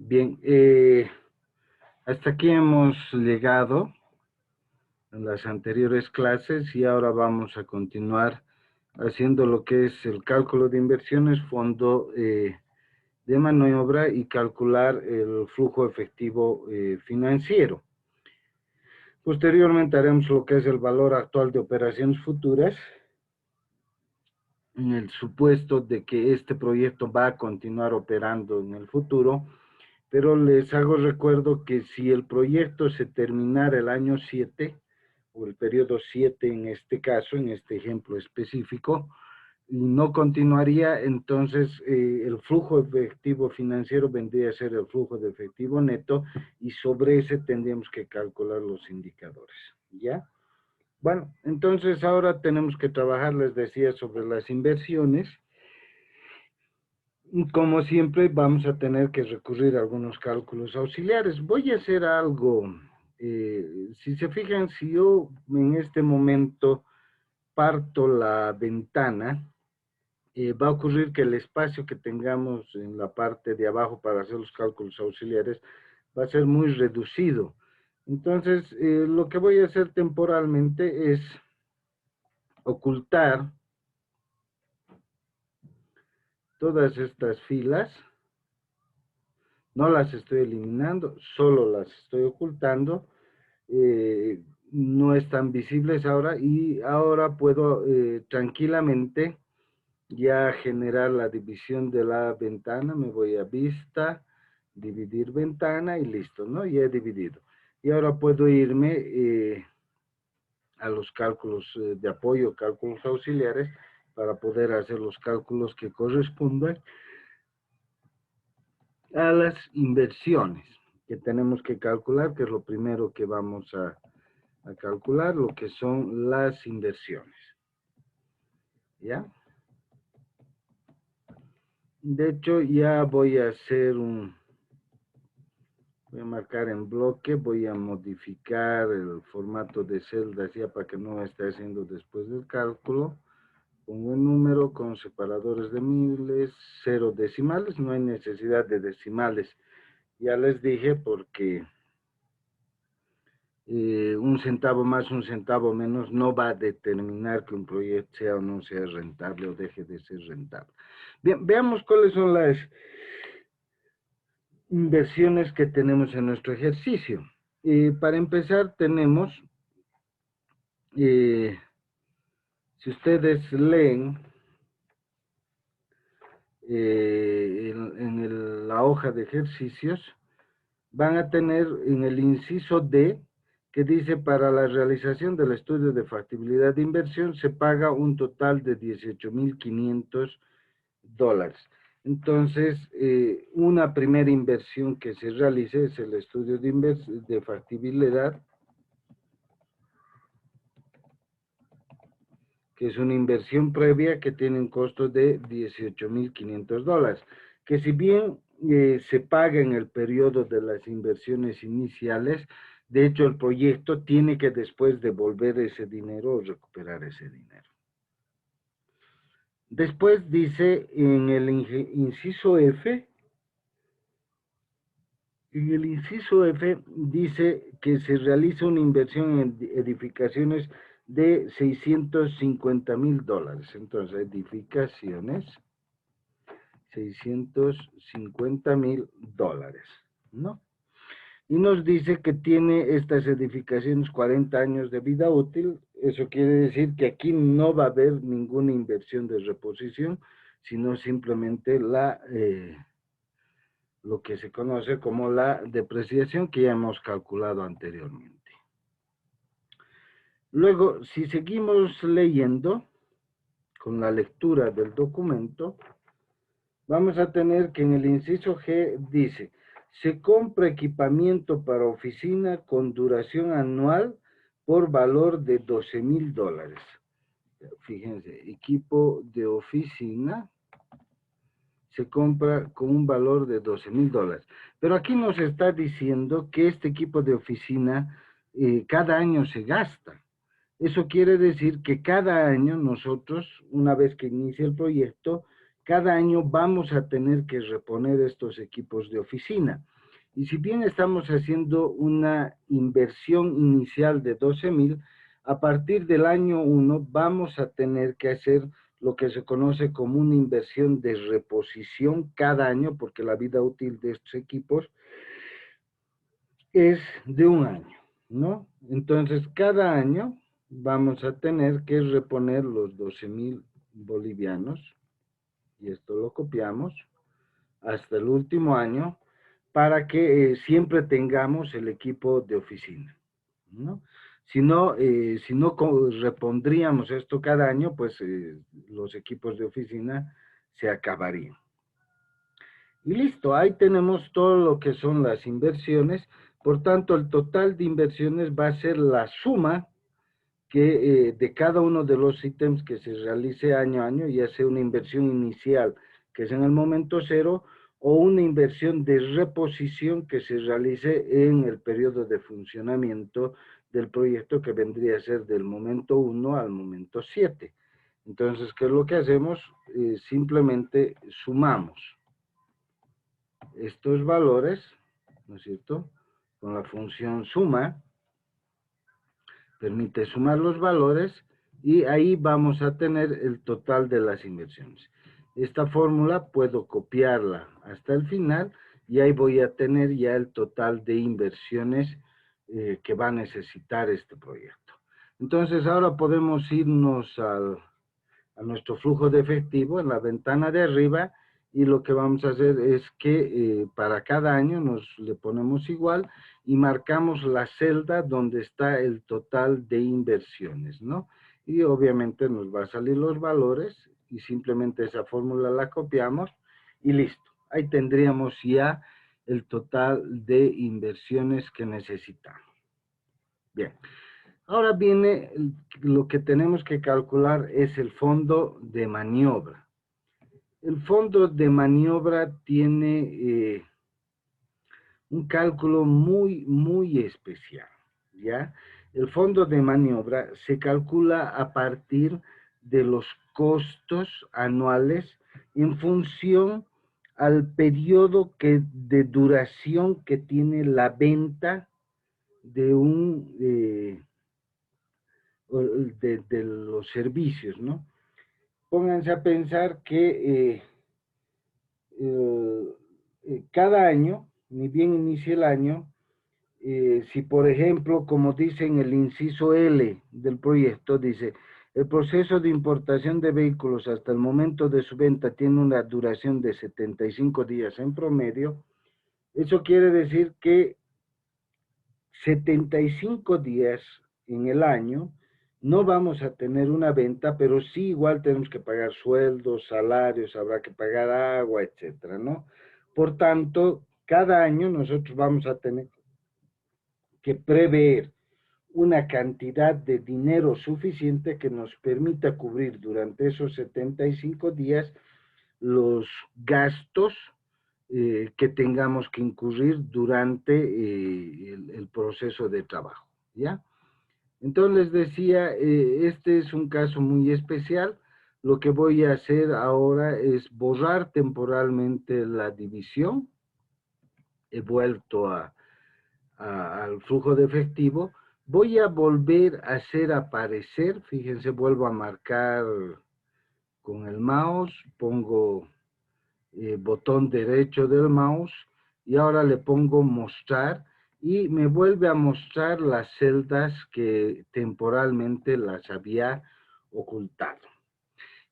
Bien, hasta aquí hemos llegado en las anteriores clases y ahora vamos a continuar haciendo lo que es el cálculo de inversiones, fondo de maniobra y calcular el flujo efectivo financiero. Posteriormente haremos lo que es el valor actual de operaciones futuras, en el supuesto de que este proyecto va a continuar operando en el futuro, pero les hago recuerdo que si el proyecto se terminara el año 7, o el periodo 7 en este caso, en este ejemplo específico, y no continuaría, entonces el flujo efectivo financiero vendría a ser el flujo de efectivo neto y sobre ese tendríamos que calcular los indicadores, ¿ya? Bueno, entonces ahora tenemos que trabajar, les decía, sobre las inversiones. Como siempre, vamos a tener que recurrir a algunos cálculos auxiliares. Voy a hacer algo, si se fijan, si yo en este momento parto la ventana, va a ocurrir que el espacio que tengamos en la parte de abajo para hacer los cálculos auxiliares va a ser muy reducido. Entonces, lo que voy a hacer temporalmente es ocultar todas estas filas. No las estoy eliminando, solo las estoy ocultando. No están visibles ahora y ahora puedo tranquilamente ya generar la división de la ventana. Me voy a vista, dividir ventana y listo, ¿no? Ya he dividido. Y ahora puedo irme a los cálculos de apoyo, cálculos auxiliares, para poder hacer los cálculos que correspondan a las inversiones que tenemos que calcular, que es lo primero que vamos a calcular, lo que son las inversiones. ¿Ya? De hecho, ya voy a hacer voy a marcar en bloque, voy a modificar el formato de celdas ya para que no esté haciendo después del cálculo. Pongo el número con separadores de miles, 0 decimales, no hay necesidad de decimales. Ya les dije porque un centavo más, un centavo menos no va a determinar que un proyecto sea o no sea rentable o deje de ser rentable. Bien, veamos cuáles son las inversiones que tenemos en nuestro ejercicio. Para empezar tenemos, si ustedes leen la hoja de ejercicios, van a tener en el inciso D, que dice: para la realización del estudio de factibilidad de inversión se paga un total de $18,500. Entonces, una primera inversión que se realice es el estudio de factibilidad, que es una inversión previa que tiene un costo de $18,500, que si bien se paga en el periodo de las inversiones iniciales, de hecho el proyecto tiene que después devolver ese dinero o recuperar ese dinero. Después dice en el inciso F, dice que se realiza una inversión en edificaciones de $650,000. Entonces, edificaciones, $650,000, ¿no? Y nos dice que tiene estas edificaciones 40 años de vida útil. Eso quiere decir que aquí no va a haber ninguna inversión de reposición, sino simplemente lo que se conoce como la depreciación, que ya hemos calculado anteriormente. Luego, si seguimos leyendo con la lectura del documento, vamos a tener que en el inciso G dice: se compra equipamiento para oficina con duración anual por valor de $12,000. Fíjense, equipo de oficina se compra con un valor de $12,000. Pero aquí nos está diciendo que este equipo de oficina cada año se gasta. Eso quiere decir que cada año nosotros, una vez que inicia el proyecto, cada año vamos a tener que reponer estos equipos de oficina. Y si bien estamos haciendo una inversión inicial de 12,000, a partir del año 1 vamos a tener que hacer lo que se conoce como una inversión de reposición cada año, porque la vida útil de estos equipos es de un año, ¿no? Entonces, cada año vamos a tener que reponer los 12,000 bolivianos, y esto lo copiamos hasta el último año, para que siempre tengamos el equipo de oficina, ¿no? Si no repondríamos esto cada año, pues los equipos de oficina se acabarían. Y listo, ahí tenemos todo lo que son las inversiones. Por tanto, el total de inversiones va a ser la suma de cada uno de los ítems que se realice año a año, ya sea una inversión inicial, que es en el momento cero, o una inversión de reposición que se realice en el periodo de funcionamiento del proyecto, que vendría a ser del momento 1 al momento 7. Entonces, ¿qué es lo que hacemos? Simplemente sumamos estos valores, ¿no es cierto?, con la función suma, permite sumar los valores y ahí vamos a tener el total de las inversiones. Esta fórmula puedo copiarla hasta el final y ahí voy a tener ya el total de inversiones que va a necesitar este proyecto. Entonces ahora podemos irnos a nuestro flujo de efectivo en la ventana de arriba, y lo que vamos a hacer es que para cada año le ponemos igual y marcamos la celda donde está el total de inversiones, ¿no? Y obviamente nos va a salir los valores y simplemente esa fórmula la copiamos y listo. Ahí tendríamos ya el total de inversiones que necesitamos. Bien. Ahora viene lo que tenemos que calcular, es el fondo de maniobra. El fondo de maniobra tiene un cálculo muy, muy especial, ¿ya? El fondo de maniobra se calcula a partir de los costos anuales en función al periodo de duración que tiene la venta de de los servicios, ¿no? Pónganse a pensar que cada año, ni bien inicie el año, si por ejemplo, como dice en el inciso L del proyecto, dice, el proceso de importación de vehículos hasta el momento de su venta tiene una duración de 75 días en promedio, eso quiere decir que 75 días en el año no vamos a tener una venta, pero sí igual tenemos que pagar sueldos, salarios, habrá que pagar agua, etcétera, ¿no? Por tanto, cada año nosotros vamos a tener que prever una cantidad de dinero suficiente que nos permita cubrir durante esos 75 días los gastos que tengamos que incurrir durante el proceso de trabajo, ¿ya? Entonces les decía, este es un caso muy especial. Lo que voy a hacer ahora es borrar temporalmente la división. He vuelto al flujo de efectivo. Voy a volver a hacer aparecer, fíjense, vuelvo a marcar con el mouse, pongo botón derecho del mouse y ahora le pongo mostrar y me vuelve a mostrar las celdas que temporalmente las había ocultado.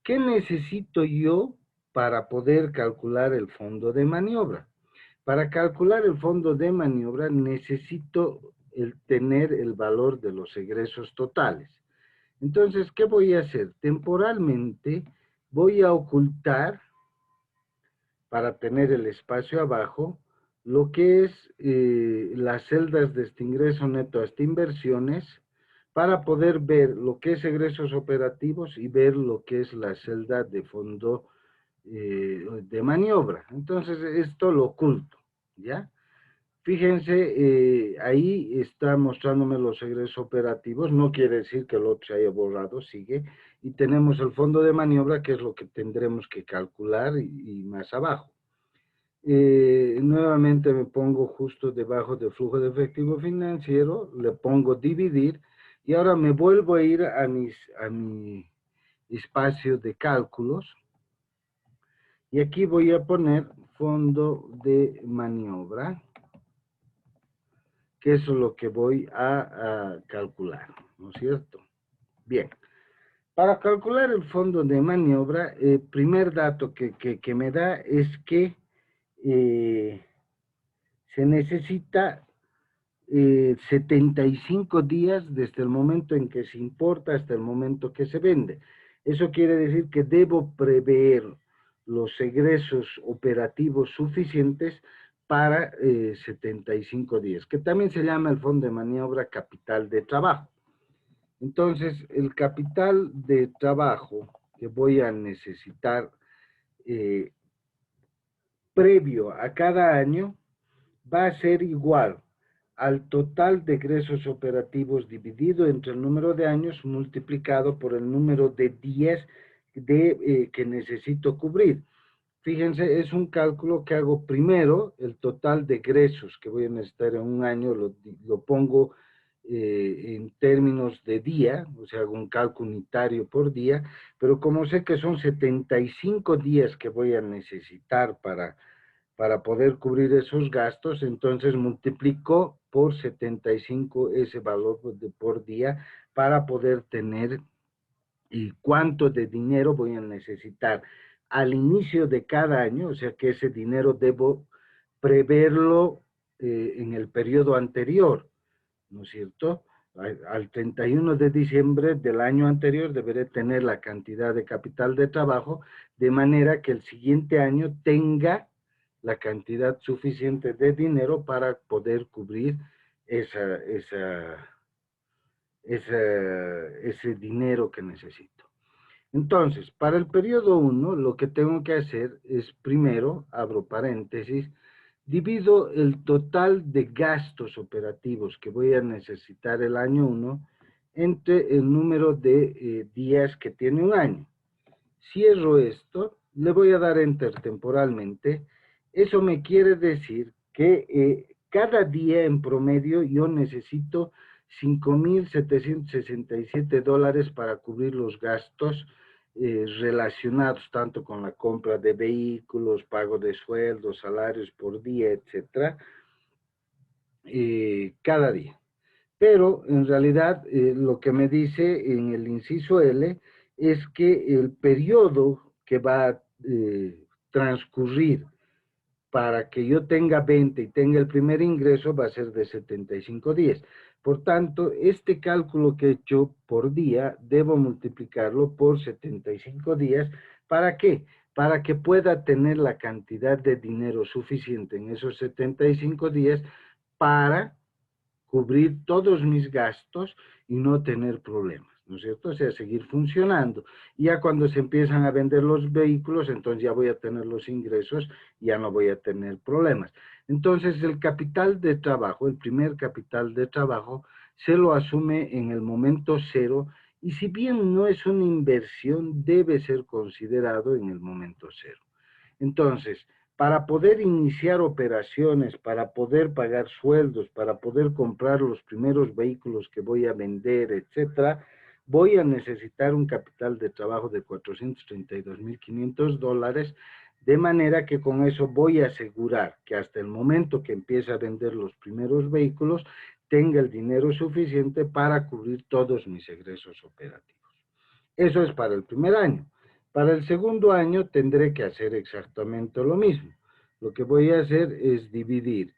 ¿Qué necesito yo para poder calcular el fondo de maniobra? Para calcular el fondo de maniobra necesito tener el valor de los egresos totales. Entonces, ¿qué voy a hacer? Temporalmente voy a ocultar, para tener el espacio abajo, lo que es las celdas de este ingreso neto hasta inversiones, para poder ver lo que es egresos operativos y ver lo que es la celda de fondo de maniobra. Entonces, esto lo oculto, ¿ya? Fíjense, ahí está mostrándome los egresos operativos, no quiere decir que el otro se haya borrado, sigue, y tenemos el fondo de maniobra, que es lo que tendremos que calcular, y más abajo. Nuevamente me pongo justo debajo de flujo de efectivo financiero, le pongo dividir, y ahora me vuelvo a ir a mi espacio de cálculos, y aquí voy a poner fondo de maniobra, que eso es lo que voy a calcular, ¿no es cierto? Bien, para calcular el fondo de maniobra, el primer dato que me da es que se necesita 75 días desde el momento en que se importa hasta el momento que se vende. Eso quiere decir que debo prever los egresos operativos suficientes para 75 días, que también se llama el fondo de maniobra capital de trabajo. Entonces, el capital de trabajo que voy a necesitar eh, previo a cada año va a ser igual al total de egresos operativos dividido entre el número de años multiplicado por el número de días que necesito cubrir. Fíjense, es un cálculo que hago primero, el total de egresos que voy a necesitar en un año, lo pongo en términos de día, o sea, hago un cálculo unitario por día, pero como sé que son 75 días que voy a necesitar para poder cubrir esos gastos, entonces multiplico por 75 ese valor por día para poder tener cuánto de dinero voy a necesitar al inicio de cada año, o sea que ese dinero debo preverlo en el periodo anterior, ¿no es cierto? Al 31 de diciembre del año anterior deberé tener la cantidad de capital de trabajo, de manera que el siguiente año tenga la cantidad suficiente de dinero para poder cubrir ese dinero que necesito. Entonces, para el periodo 1, lo que tengo que hacer es primero, abro paréntesis, divido el total de gastos operativos que voy a necesitar el año 1 entre el número de días que tiene un año. Cierro esto, le voy a dar enter temporalmente. Eso me quiere decir que cada día en promedio yo necesito $5,767 para cubrir los gastos relacionados tanto con la compra de vehículos, pago de sueldos, salarios por día, etcétera, cada día. Pero en realidad lo que me dice en el inciso L es que el periodo que va a transcurrir para que yo tenga 20 y tenga el primer ingreso va a ser de 75 días. Por tanto, este cálculo que he hecho por día, debo multiplicarlo por 75 días. ¿Para qué? Para que pueda tener la cantidad de dinero suficiente en esos 75 días para cubrir todos mis gastos y no tener problemas, ¿no es cierto? O sea, seguir funcionando. Y ya cuando se empiezan a vender los vehículos, entonces ya voy a tener los ingresos, ya no voy a tener problemas. Entonces, el capital de trabajo, el primer capital de trabajo, se lo asume en el momento cero, y si bien no es una inversión, debe ser considerado en el momento cero. Entonces, para poder iniciar operaciones, para poder pagar sueldos, para poder comprar los primeros vehículos que voy a vender, etcétera, voy a necesitar un capital de trabajo de $432,500, de manera que con eso voy a asegurar que hasta el momento que empiece a vender los primeros vehículos, tenga el dinero suficiente para cubrir todos mis egresos operativos. Eso es para el primer año. Para el segundo año tendré que hacer exactamente lo mismo. Lo que voy a hacer es dividir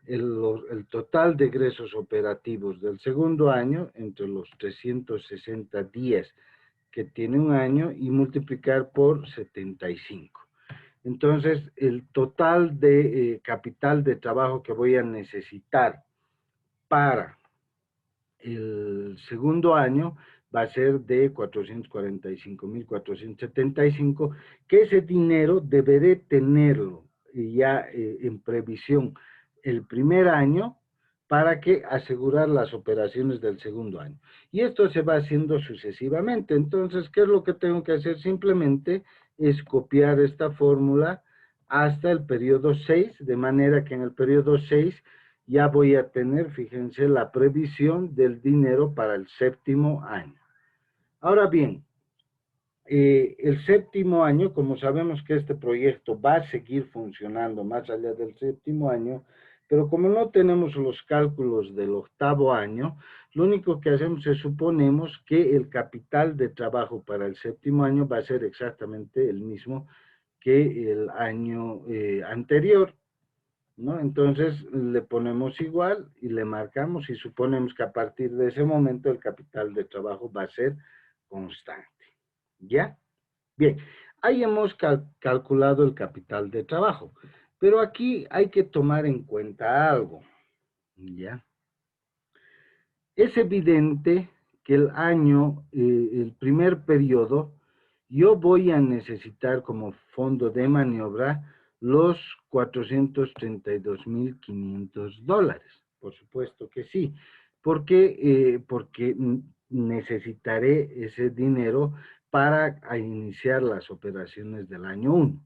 el total de egresos operativos del segundo año entre los 360 días que tiene un año y multiplicar por 75. Entonces, el total de capital de trabajo que voy a necesitar para el segundo año va a ser de 445,475, que ese dinero deberé tenerlo ya en previsión el primer año para que asegurar las operaciones del segundo año. Y esto se va haciendo sucesivamente. Entonces, ¿qué es lo que tengo que hacer? Simplemente es copiar esta fórmula hasta el periodo 6, de manera que en el periodo 6 ya voy a tener, fíjense, la previsión del dinero para el séptimo año. Ahora bien, el séptimo año, como sabemos que este proyecto va a seguir funcionando más allá del séptimo año, pero como no tenemos los cálculos del octavo año, lo único que hacemos es suponemos que el capital de trabajo para el séptimo año va a ser exactamente el mismo que el año anterior, ¿no? Entonces le ponemos igual y le marcamos y suponemos que a partir de ese momento el capital de trabajo va a ser constante. ¿Ya? Bien, ahí hemos calculado el capital de trabajo, pero aquí hay que tomar en cuenta algo, ¿ya? Es evidente que el año, el primer periodo, yo voy a necesitar como fondo de maniobra los $432,500. Por supuesto que sí. ¿Por qué? Porque necesitaré ese dinero para iniciar las operaciones del año 1.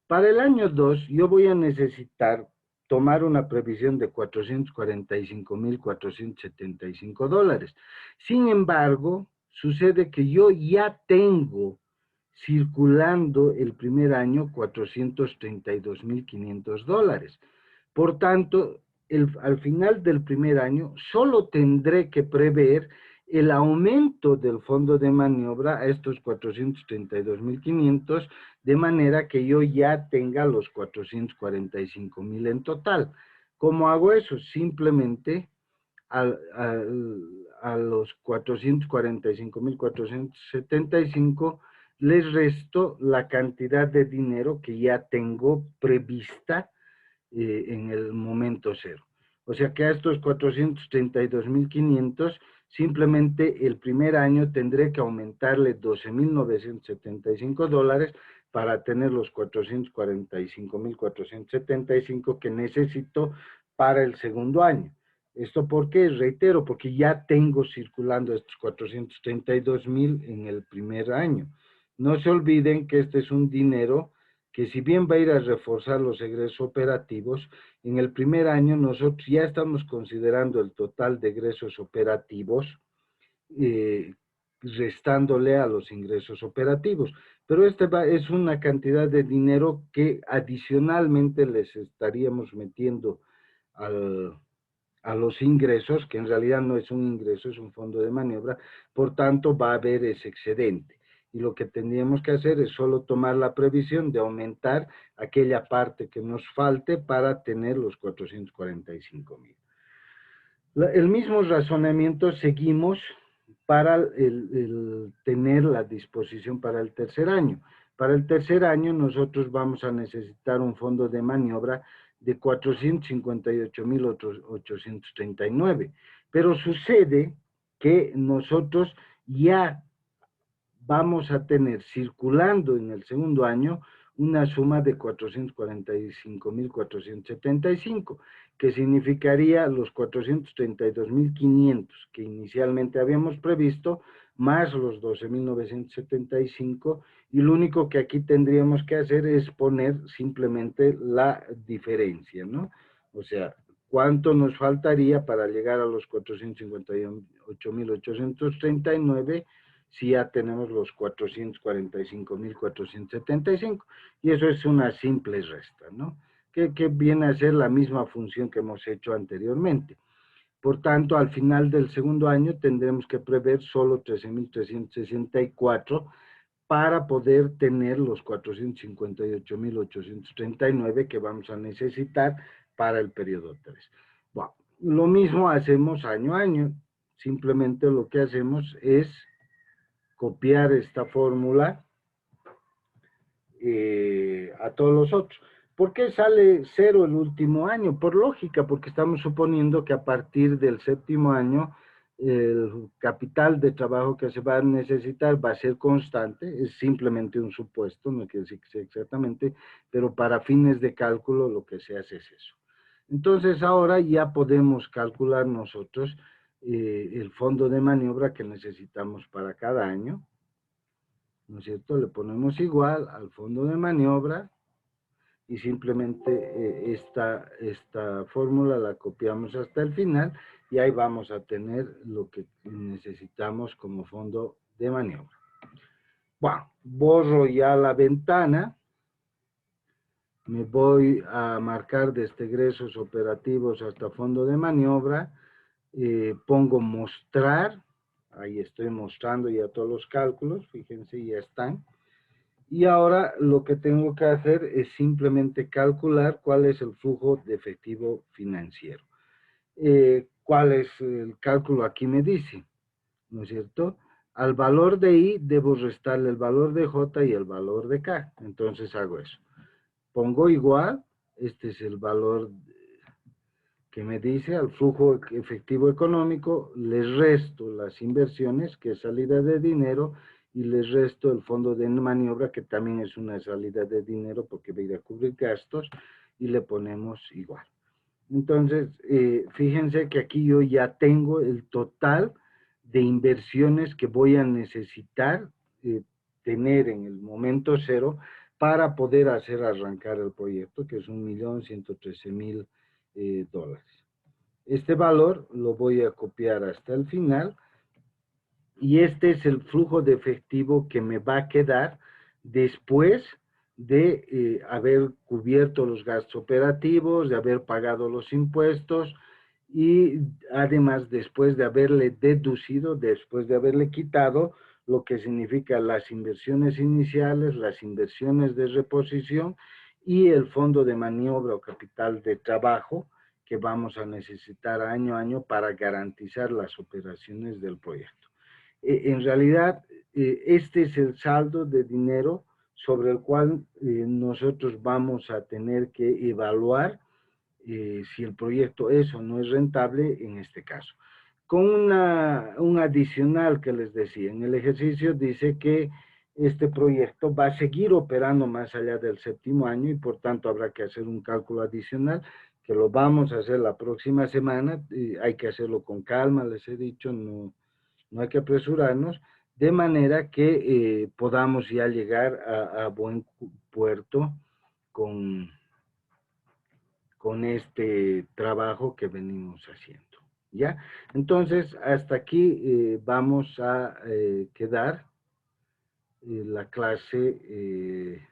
Para el año 2, yo voy a necesitar tomar una previsión de $445,475. Sin embargo, sucede que yo ya tengo circulando el primer año $432,500. Por tanto, al final del primer año, solo tendré que prever el aumento del fondo de maniobra a estos 432,500, de manera que yo ya tenga los 445,000 en total. ¿Cómo hago eso? Simplemente a los 445,475 les resto la cantidad de dinero que ya tengo prevista en el momento cero. O sea que a estos 432,500, simplemente el primer año tendré que aumentarle $12,975 para tener los 445,475 que necesito para el segundo año. ¿Esto por qué? Reitero, porque ya tengo circulando estos 432,000 en el primer año. No se olviden que este es un dinero que si bien va a ir a reforzar los egresos operativos, en el primer año nosotros ya estamos considerando el total de egresos operativos, restándole a los ingresos operativos. Pero es una cantidad de dinero que adicionalmente les estaríamos metiendo a los ingresos, que en realidad no es un ingreso, es un fondo de maniobra, por tanto va a haber ese excedente. Y lo que tendríamos que hacer es solo tomar la previsión de aumentar aquella parte que nos falte para tener los 445,000. El mismo razonamiento seguimos para el tener la disposición para el tercer año. Para el tercer año nosotros vamos a necesitar un fondo de maniobra de 458,839. Pero sucede que nosotros ya vamos a tener circulando en el segundo año una suma de 445,475, que significaría los 432,500 que inicialmente habíamos previsto, más los 12,975, y lo único que aquí tendríamos que hacer es poner simplemente la diferencia, ¿no? O sea, ¿cuánto nos faltaría para llegar a los 458,839 si ya tenemos los 445,475? Y eso es una simple resta, ¿no? Que viene a ser la misma función que hemos hecho anteriormente. Por tanto, al final del segundo año tendremos que prever solo 13,364 para poder tener los 458,839 que vamos a necesitar para el periodo 3. Bueno, lo mismo hacemos año a año. Simplemente lo que hacemos es copiar esta fórmula a todos los otros. ¿Por qué sale cero el último año? Por lógica, porque estamos suponiendo que a partir del séptimo año el capital de trabajo que se va a necesitar va a ser constante, es simplemente un supuesto, no quiere decir que sea exactamente, pero para fines de cálculo lo que se hace es eso. Entonces ahora ya podemos calcular nosotros el fondo de maniobra que necesitamos para cada año, ¿no es cierto? Le ponemos igual al fondo de maniobra y simplemente esta fórmula la copiamos hasta el final y ahí vamos a tener lo que necesitamos como fondo de maniobra. Bueno, borro ya la ventana, me voy a marcar desde egresos operativos hasta fondo de maniobra, pongo mostrar, ahí estoy mostrando ya todos los cálculos, fíjense, ya están. Y ahora lo que tengo que hacer es simplemente calcular cuál es el flujo de efectivo financiero. ¿Cuál es el cálculo? Aquí me dice, ¿no es cierto? Al valor de I debo restarle el valor de J y el valor de K. Entonces hago eso. Pongo igual, este es el valor que me dice al flujo efectivo económico, les resto las inversiones, que es salida de dinero, y les resto el fondo de maniobra, que también es una salida de dinero porque va a ir a cubrir gastos, y le ponemos igual. Entonces, fíjense que aquí yo ya tengo el total de inversiones que voy a necesitar tener en el momento cero para poder hacer arrancar el proyecto, que es $1.113.000. Este valor lo voy a copiar hasta el final y este es el flujo de efectivo que me va a quedar después de haber cubierto los gastos operativos, de haber pagado los impuestos y además después de haberle deducido, después de haberle quitado lo que significa las inversiones iniciales, las inversiones de reposición y el fondo de maniobra o capital de trabajo que vamos a necesitar año a año para garantizar las operaciones del proyecto. En realidad, este es el saldo de dinero sobre el cual nosotros vamos a tener que evaluar si el proyecto es o no es rentable en este caso. Con un adicional que les decía, en el ejercicio dice que este proyecto va a seguir operando más allá del séptimo año y por tanto habrá que hacer un cálculo adicional que lo vamos a hacer la próxima semana, hay que hacerlo con calma, les he dicho, no hay que apresurarnos, de manera que podamos ya llegar a buen puerto con este trabajo que venimos haciendo. ¿Ya? Entonces, hasta aquí vamos a quedar la clase